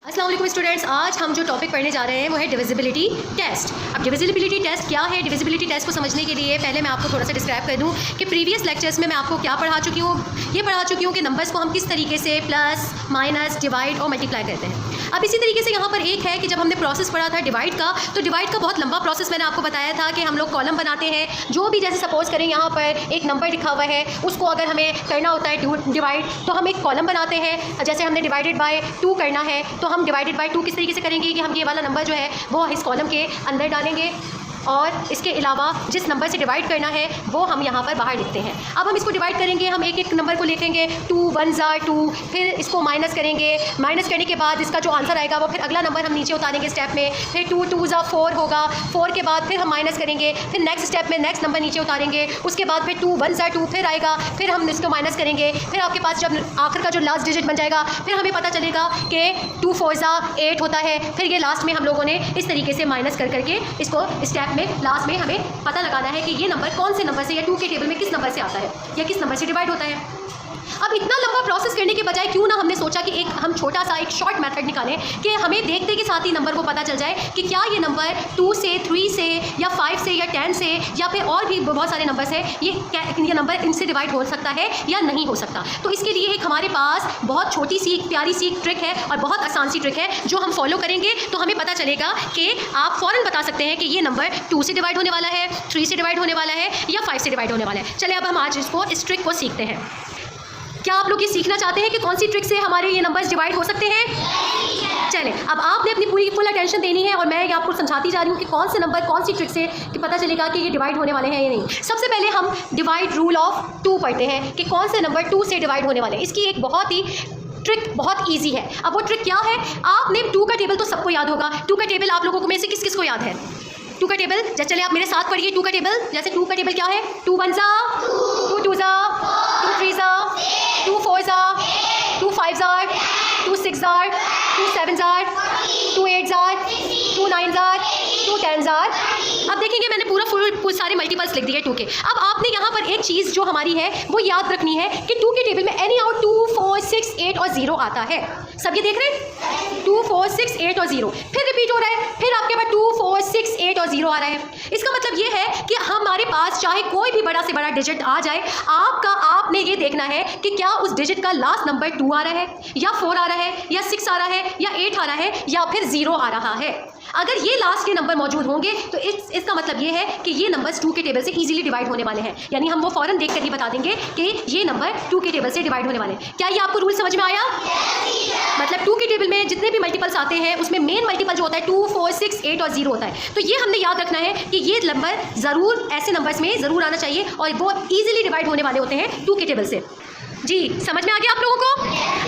अस्सलाम वालेकुम स्टूडेंट्स, आज हम जो टॉपिक पढ़ने जा रहे हैं वो है डिविजिबिलिटी टेस्ट। अब डिविजिबिलिटी टेस्ट क्या है? डिविजिबिलिटी टेस्ट को समझने के लिए पहले मैं आपको थोड़ा सा डिस्क्राइब कर दूं कि प्रीवियस लेक्चर्स में मैं आपको क्या पढ़ा चुकी हूँ। ये पढ़ा चुकी हूँ कि नंबर्स को हम किस तरीके से प्लस, माइनस, डिवाइड और मल्टीप्लाई करते हैं। अब इसी तरीके से यहाँ पर एक है कि जब हमने प्रोसेस पढ़ा था डिवाइड का, तो डिवाइड का बहुत लंबा प्रोसेस मैंने आपको बताया था कि हम लोग कॉलम बनाते हैं। जो भी जैसे सपोज करें यहाँ पर एक नंबर लिखा हुआ है, उसको अगर हमें करना होता है डिवाइड, तो हम एक कॉलम बनाते हैं। जैसे हमने डिवाइडेड बाय 2 करना है तो हम डिवाइडेड बाय 2 किस तरीके से करेंगे कि हम ये वाला नंबर जो है वो इस कॉलम के अंदर डालेंगे और इसके अलावा जिस नंबर से डिवाइड करना है वो हम यहाँ पर बाहर लिखते हैं। अब हम इसको डिवाइड करेंगे, हम एक एक नंबर को लिखेंगे 2 1 2, फिर इसको माइनस करेंगे। माइनस करने के बाद इसका जो आंसर आएगा वो फिर अगला नंबर हम नीचे उतारेंगे स्टेप में, फिर 2 2 4 होगा। 4 के बाद फिर हम माइनस करेंगे, फिर नेक्स्ट स्टेप में नेक्स्ट नंबर नीचे उतारेंगे। उसके बाद फिर 2 1 2 फिर आएगा, फिर हम इसको माइनस करेंगे। फिर आपके पास जब आखिर का जो लास्ट डिजिट बन जाएगा फिर हमें पता चलेगा कि 2 4 8 होता है। फिर ये लास्ट में हम लोगों ने इस तरीके से माइनस कर करके इसको स्टेप में लास्ट में पता लगाना है कि ये नंबर कौन से नंबर से या 2 के टेबल में किस नंबर से आता है या किस नंबर से डिवाइड होता है। अब इतना लंबा प्रोसेस करने के बजाय क्यों ना हमने सोचा कि एक हम छोटा सा एक शॉर्ट मेथड निकालें कि हमें देखते के साथ ही नंबर को पता चल जाए कि क्या ये नंबर 2 से 3 से या 5 से या 10 से या फिर और भी बहुत सारे नंबर्स हैं, ये नंबर इनसे डिवाइड हो सकता है या नहीं हो सकता। तो इसके लिए एक हमारे पास बहुत छोटी सी प्यारी सी ट्रिक है और बहुत आसान सी ट्रिक है जो हम फॉलो करेंगे तो हमें पता चलेगा कि आप फ़ौरन बता सकते हैं कि ये नंबर 2 से डिवाइड होने वाला है, 3 से डिवाइड होने वाला है या 5 से डिवाइड होने वाला है। चलिए अब हम आज इस ट्रिक को सीखते हैं। क्या आप लोग ये सीखना चाहते हैं कि कौन सी ट्रिक से हमारे ये नंबर्स डिवाइड हो सकते हैं? चलें, अब आपने अपनी पूरी फुल अटेंशन देनी है और मैं ये आपको समझाती जा रही हूँ कि कौन से नंबर कौन सी ट्रिक से कि पता चलेगा कि ये डिवाइड होने वाले हैं या नहीं। सबसे पहले हम डिवाइड रूल ऑफ 2 पढ़ते हैं कि कौन से नंबर 2 से डिवाइड होने वाले हैं। इसकी एक बहुत ही ट्रिक बहुत ईजी है। अब वो ट्रिक क्या है? आपने 2 का टेबल तो सबको याद होगा। 2 का टेबल आप लोगों को में से किस किस को याद है? 2 का टेबल, जैसे चलिए आप मेरे साथ पढ़िए 2 का टेबल। जैसे 2 का टेबल क्या है? 2 1 2 2 2 3 2 4 2 5 2 6 2 7 2 8 2 9 2 10। अब देखेंगे मैंने पूरा सारे मल्टीपल्स लिख दिए 2 के। अब आपने यहाँ पर एक चीज़ जो हमारी है वो याद रखनी है कि 2 के टेबल में एनी आउट 2 4 6 8 और 0 आता है। सब ये देख रहे हैं? 2 4 6 8 और 0 फिर रिपीट हो रहा है, फिर आपके पास 2 4 6 8 और 0 आ रहा है। इसका मतलब ये है कि हमारे पास चाहे कोई भी बड़ा से बड़ा डिजिट आ जाए, आपने ये देखना है कि क्या उस डिजिट का लास्ट नंबर 2 आ रहा है या 4 आ रहा है या 6 आ रहा है या 8 आ रहा है या फिर 0 आ रहा है। अगर ये लास्ट के नंबर मौजूद होंगे तो इसका मतलब ये है कि ये नंबर्स 2 के टेबल से इजीली डिवाइड होने वाले हैं। यानी हम वो फौरन देख कर ही बता देंगे कि ये नंबर 2 के टेबल से डिवाइड होने वाले हैं। क्या ये आपको रूल समझ में आया? मतलब 2 के टेबल में जितने भी मल्टीपल्स आते हैं उसमें मेन मल्टीपल जो होता है 2 4 6 8 और 0 होता है। तो ये हमने याद रखना है कि ये नंबर ज़रूर ऐसे नंबर्स में ज़रूर आना चाहिए और वो ईजिली डिवाइड होने वाले होते हैं 2 के टेबल से। जी, समझ में आ गया आप लोगों को?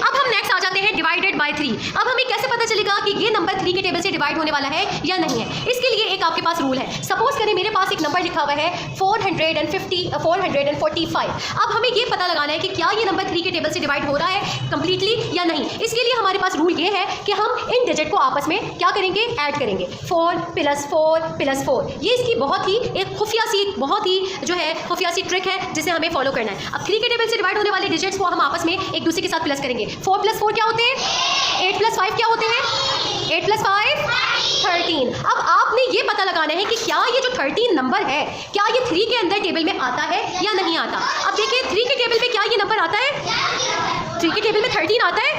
अब हम नेक्स्ट आ जाते हैं डिवाइडेड बाय 3। अब हमें कैसे पता चलेगा कि ये नंबर 3 के टेबल से डिवाइड होने वाला है या नहीं है? इसके लिए एक आपके पास रूल है। सपोज करें मेरे पास एक नंबर लिखा हुआ है 445। अब हमें ये पता लगाना है कि क्या ये नंबर 3 के टेबल से डिवाइड हो रहा है कंप्लीटली या नहीं। इसके लिए हमारे पास रूल ये है कि हम इन डिजिट को आपस में क्या करेंगे? ऐड करेंगे। 4 + 4 + 4। ये इसकी बहुत ही एक खुफिया सी बहुत ही जो है खुफिया सी ट्रिक है जिसे हमें फॉलो करना है। अब 3 के टेबल से डिवाइड होने वाले डिजिट्स को हम आपस में एक दूसरे के साथ प्लस करेंगे। 4 + 4 क्या होते हैं? 8 + 5 क्या होते हैं? 8 + 5 13। अब आपने ये पता लगाना है कि क्या ये जो 13 नंबर है क्या ये 3 के अंदर टेबल में आता है या नहीं आता। अब देखिए 3 के टेबल में क्या ये नंबर आता है? 3 के टेबल में 13 आता है,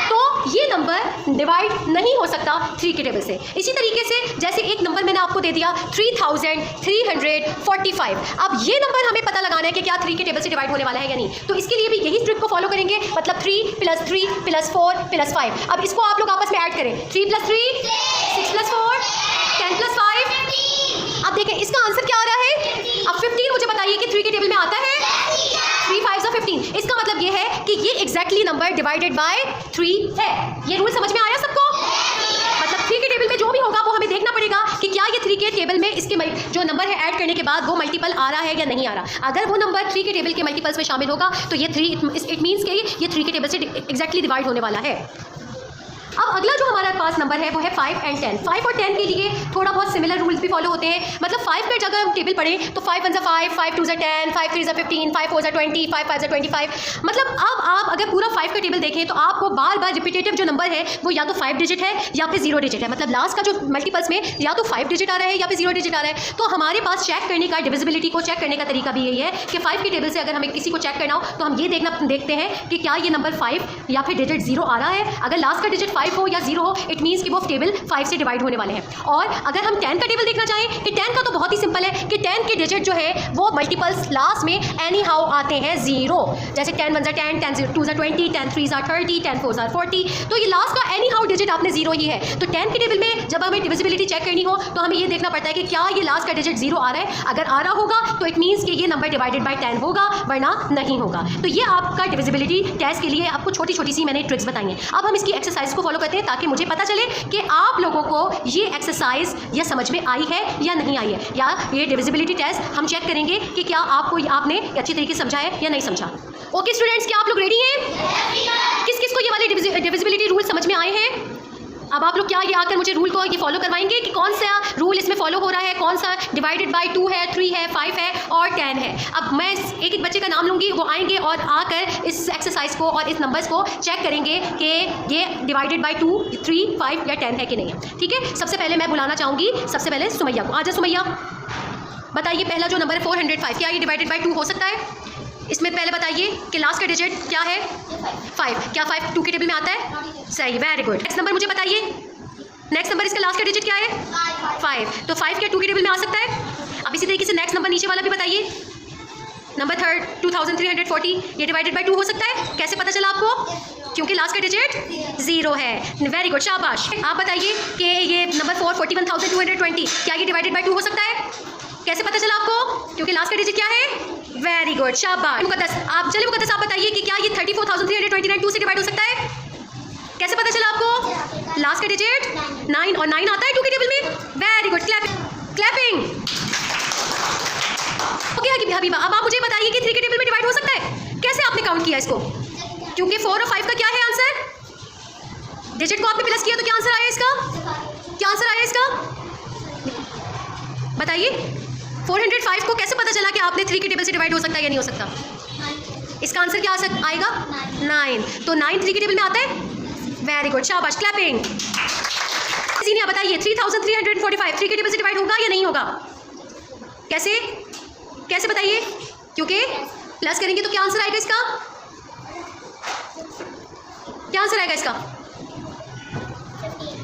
तो ये नंबर डिवाइड नहीं हो सकता 3 के टेबल से। इसी तरीके से जैसे एक नंबर मैंने आपको दे दिया 3345। अब ये नंबर हमें पता लगाना है कि क्या 3 के टेबल से डिवाइड होने वाला है या नहीं। तो इसके लिए भी यही ट्रिक को फॉलो करेंगे। मतलब 3 + 3 + 4 + 5। अब इसको आप लोग आपस में ऐड करें। 3 + 3 6 + 4 10 + 5। अब देखें इसका आंसर क्या आ रहा है? अब 15 मुझे बताइए कि 3 के टेबल में आता है? 3 5 15। इसका मतलब ये है कि ये एग्जैक्टली नंबर डिवाइडेड बाय 3 है। ये रूल समझ में आया सबको? मतलब 3 के टेबल में जो भी होगा वो हमें देखना पड़ेगा कि क्या ये 3 के टेबल में इसके जो नंबर है ऐड करने के बाद वो मल्टीपल आ रहा है या नहीं आ रहा। अगर वो नंबर 3 के टेबल के मल्टीपल्स में शामिल होगा तो ये 3 इट मीन्स कि ये 3 के टेबल से एग्जैक्टली डिवाइड होने वाला है। अब अगला जो हमारे पास पास नंबर है वो है 5 और 10। 5 और 10 के लिए थोड़ा बहुत सिमिलर रूल्स भी फॉलो होते हैं। मतलब 5 पे अगर हम टेबल पढ़ें तो 5 1 ज़ा 5, 5 2 ज़ा 10, 5 3 ज़ा 15, 5 4 ज़ा 20, 5 5 ज़ा 25। मतलब अब आप अगर पूरा 5 का टेबल देखें तो आपको बार बार रिपीटेटिव जो नंबर है वो या तो 5 डिजिट है या फिर 0 डिजिट है। मतलब लास्ट का जो मल्टीपल्स में या तो 5 डिजिट आ रहा है या फिर 0 डिजिट आ रहा है। तो हमारे पास चेक करने का, डिविजिबिलिटी को चेक करने का तरीका भी यही है कि 5 के टेबल से अगर हमें किसी को चेक करना हो तो हम ये देखते हैं कि क्या ये नंबर 5 या फिर डिजिट 0 आ रहा है। अगर लास्ट का डिजिट 5 हो या 0 हो, इट मीन्स कि वो टेबल 5 से डिवाइड होने वाले हैं। और अगर हम 10 का टेबल देखना चाहें कि 10 का तो बहुत ही सिंपल है कि 10 के डिजिट जो है वो मल्टीपल्स लास्ट में एनी हाउ आते हैं 0। जैसे 10 1 ज़ा 10, 10 2 ज़ा 20, 10 3 ज़ा 30, 10 4 ज़ा 40। तो ये लास्ट का एनी हाउ डिजिट आपने 0 ही है। तो 10 के टेबल में जब हमें डिविजिबिलिटी चेक करनी हो तो हमें ये देखना पड़ता है कि क्या ये लास्ट का डिजिट 0 आ रहा है। अगर आ रहा होगा तो इट मीन्स कि ये नंबर डिवाइडेड बाय 10 होगा, वरना नहीं होगा। तो ये आपका डिविजिबिलिटी टेस्ट के लिए आपको छोटी छोटी सी मैंने ट्रिक्स बताई हैं। अब हम इसकी एक्सरसाइज को फॉलो करते हैं ताकि मुझे पता चले कि आप लोगों को ये एक्सरसाइज या समझ में आई है या नहीं आई है, या ये डिविजिबिलिटी टेस्ट हम चेक करेंगे कि क्या आपने अच्छी तरीके से समझा है या नहीं समझा। ओके स्टूडेंट्स, क्या आप लोग रेडी हैं? किस किस को ये वाले डिविजिबिलिटी रूल समझ में आए हैं? अब आप लोग क्या ये आकर मुझे रूल को ये फॉलो करवाएंगे कि कौन सा रूल इसमें फॉलो हो रहा है, कौन सा डिवाइडेड बाय 2 है, 3 है, 5 है और 10 है। अब मैं एक एक बच्चे का नाम लूँगी, वो आएंगे और आकर इस एक्सरसाइज को और इस नंबर्स को चेक करेंगे कि ये डिवाइडेड बाय 2, 3, 5 या 10 है कि नहीं है। ठीक है, सबसे पहले मैं बुलाना चाहूँगी सबसे पहले सुमैया को। आजा सुमैया, बताइए पहला जो नंबर है 405, क्या ये डिवाइडेड बाय 2 हो सकता है? इसमें पहले बताइए कि लास्ट का डिजिट क्या है? 5। क्या 5 2 के टेबल में आता है? सही, वेरी गुड। नेक्स्ट नंबर मुझे बताइए, नेक्स्ट नंबर इसका लास्ट का डिजिट क्या है? 5। तो 5 क्या 2 के टेबल में आ सकता है? अब इसी तरीके से नेक्स्ट नंबर नीचे वाला भी बताइए, नंबर 2340, ये डिवाइडेड बाय 2 हो सकता है? कैसे पता चला आपको? क्योंकि लास्ट का डिजिट 0 है। वेरी गुड, शाबाश। आप बताइए कि ये नंबर 41,220, क्या ये डिवाइडेड बाय 2 हो सकता है? कैसे पता चला आपको? क्योंकि लास्ट का डिजिट क्या है? वेरी गुड, शाबाश। मुकद्दस, आप चलिए मुकद्दस आप बताइए कि क्या ये 34,329 2 से डिवाइड हो सकता है? कैसे पता चला आपको? लास्ट का डिजिट 9 और 9 आता है 2 के टेबल में। Very good, clapping. Okay Habiba, अब आप मुझे बताइए कि 3 के टेबल में डिवाइड हो सकता है? कैसे आपने काउंट किया इसको? क्योंकि 4 और 5 का क्या है आंसर? डिजिट को आपने प्लस किया तो क्या आंसर आया इसका? क्या आंसर आया इसका? बताइए 405 को कैसे पता चला कि आपने 3 के टेबल से डिवाइड हो सकता है या नहीं हो सकता? इसका आंसर क्या आएगा? 9। तो 9 3 के टेबल में आता है। वेरी गुड, शाबाश, क्लैपिंग। जीनिया बताइए 3345 3 के टेबल से डिवाइड होगा या नहीं होगा? कैसे कैसे बताइए? क्योंकि प्लस करेंगे तो क्या आंसर आएगा इसका? क्या आंसर आएगा इसका?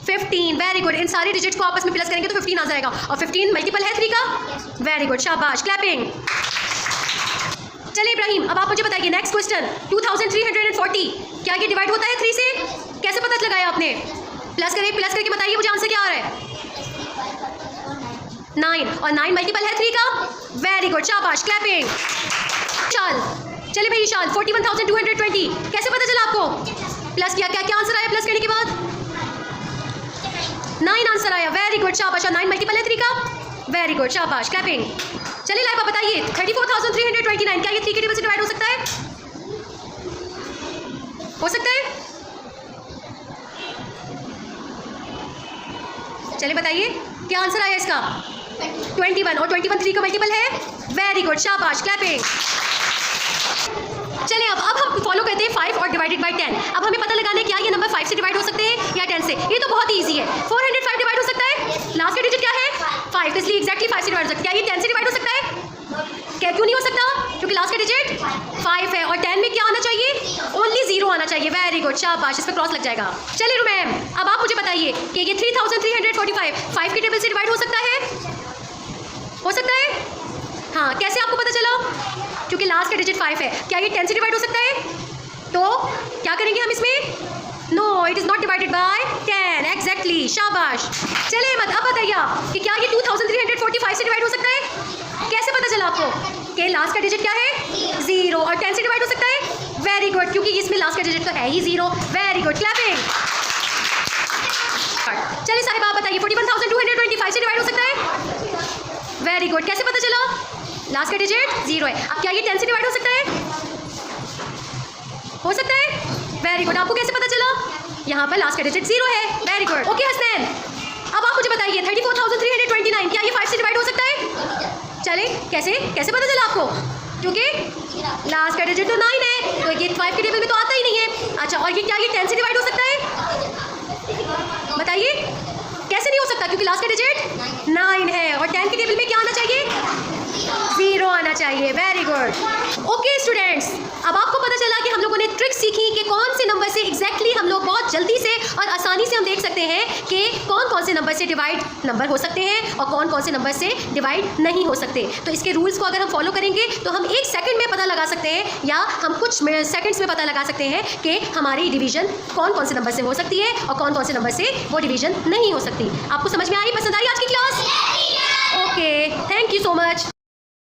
15। वेरी गुड, इन सारे डिजिट्स को आपस में प्लस करेंगे तो 15 आंसर आएगा। और 15 मल्टीपल है 3 का। वेरी गुड, शाबाश, क्लैपिंग। चलिए इब्राहिम, अब आप मुझे बताइए नेक्स्ट क्वेश्चन 2340, क्या ये डिवाइड होता है 3 से? कैसे पता लगाया आपने? प्लस करके बताइए मुझे आंसर क्या आ रहा है? 9 और 9 मल्टीपल है 3 का। वेरी गुड, शाबाश, क्लैपिंग। शाल, चलिए भाई शाल 41,220, कैसे पता चला आपको? प्लस किया, क्या आंसर आया प्लस करने के बाद? 9 आंसर आया। वेरी गुड, शाबाश। और 9 मल्टीपल है 3 का। वेरी गुड, शाबाश, क्लैपिंग। चलिए लाइबा बताइए 34,329, क्या ये 3 के टेबल से डिवाइड हो सकता है? हो सकता है? चलिए बताइए क्या आंसर आया इसका? 21। और 21 3 का मल्टीपल है। वेरी गुड, शाबाश, क्लैपिंग। चलिए अब हम फॉलो करते हैं 5 और डिवाइडेड बाय 10। अब हमें पता लगाना है क्या ये नंबर 5 से डिवाइड हो सकते हैं या 10 से। ये तो बहुत ही ईजी है। 405 डिवाइड हो सकता है, लास्ट का डिजिट क्या है? 5, इसलिए एग्जैक्टली 5 से डिवाइड हो सकता है। क्या ये 10 से डिवाइड हो सकता है? क्या क्यों नहीं हो सकता? क्योंकि लास्ट का डिजिट 5 है। और 10 में क्या आना चाहिए? ओनली 0 आना चाहिए। वेरी गुड, शाबाश, इस पर क्रॉस लग जाएगा। चलिए रुमैम, अब आप मुझे बताइए कि ये 3345 5 के टेबल से डिवाइड हो सकता है? हो सकता है? हाँ, कैसे आपको पता चला? क्योंकि लास्ट का डिजिट 5 है। क्या ये 10 से डिवाइड हो सकता है? तो क्या करेंगे हम इसमें? No, it is not divided by 10। Exactly, शाबाश। चलिए मत अब बताइए कि क्या ये 2345 से डिवाइड हो सकता है? कैसे पता चला आपको कि लास्ट का डिजिट क्या है? 0। और 10 से डिवाइड हो सकता है? वेरी गुड, क्योंकि इसमें लास्ट का डिजिट तो है ही 0। Very good, clapping. चलिए साहिबा आप बताइए 41,225 से डिवाइड हो सकता है? वेरी गुड, कैसे पता चला? लास्ट का डिजिट 0 है। अब क्या ये 10 से डिवाइड हो सकता है? हो सकता है? वेरी गुड, आपको कैसे पता चला? यहाँ पर लास्ट का डिजिट 0 है। Very good. ओके हसनैन, अब आप मुझे बताइए 34,329 क्या ये 5 से डिवाइड हो सकता है? चले, कैसे कैसे पता चला आपको? क्योंकि लास्ट का डिजिट तो 9 है, तो ये 5 के टेबल में तो आता ही नहीं है। अच्छा, और ये क्या ये 10 से डिवाइड हो सकता है? बताइए कैसे नहीं हो सकता, क्योंकि लास्ट का डिजिट 9 है और 10 के टेबल में क्या आना चाहिए? 0 आना चाहिए। Very good. ओके स्टूडेंट्स, अब आपको पता चला कि हम लोगों ने ट्रिक सीखी कि कौन से नंबर से एग्जैक्टली हम लोग बहुत जल्दी से और आसानी से हम देख सकते हैं कि कौन कौन से नंबर से डिवाइड नंबर हो सकते हैं और कौन कौन से नंबर से डिवाइड नहीं हो सकते। तो इसके रूल्स को अगर हम फॉलो करेंगे तो हम 1 सेकंड में पता लगा सकते हैं या हम कुछ सेकंड्स में पता लगा सकते हैं कि हमारी डिवीजन कौन कौन से नंबर से हो सकती है और कौन कौन से नंबर से वो डिवीजन नहीं हो सकती। आपको समझ में आई, पसंद आई आज की class? Okay, thank you so much.